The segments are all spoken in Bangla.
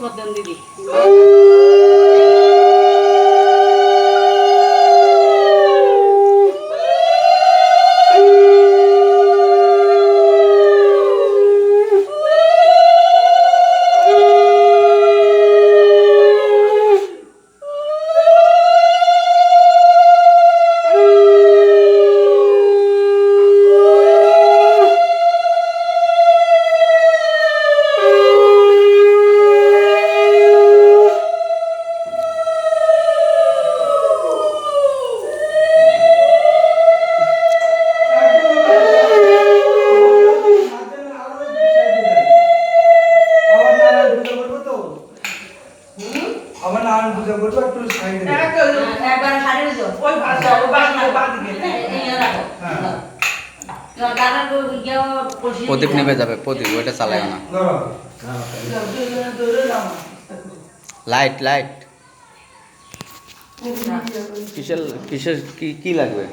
করে দেন দিদি। আমার নাম বুঝা করবো একটু সাইডে একবার সাইডে যাও ওই ভাষা ও বাদিকে এই রাখো হ্যাঁ দাদা তো গিয়ে প্রদীপ নেমে যাবে প্রদীপ ওইটা চালায় না লাইট লাইট কিসের কিসের কি লাগবে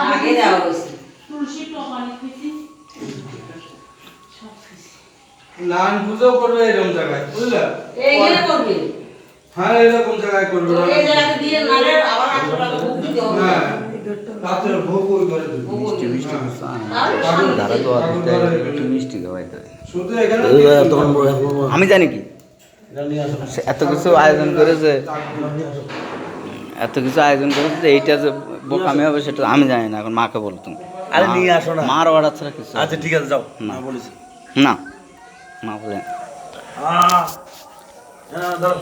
আগে যাওয়া হয়েছে তুলসী টমানি খেয়েছি নান পুজো করবে এরকম জায়গায় বুঝলে এইখানে করবে হ্যাঁ এরকম জায়গায় করবে এই জায়গাতে দিয়ে নালে আবার 800 টাকা ভোগ দিতে হবে হ্যাঁ রাতের ভোগ ওই করে দেবে মিষ্টি মিষ্টি ধারা তো একটু মিষ্টি খাওয়াইতে শুধু এখানে আমি জানি কি এত কিছু আয়োজন করেছে এইটা যে বোকামি হবে সেটা আমি জানি না এখন মাকে বলতাম আরে নিয়ে আসো না মার অর্ডার ছাড়া কিছু আচ্ছা ঠিক আছে যাও না বলিস না মা বলে ধরো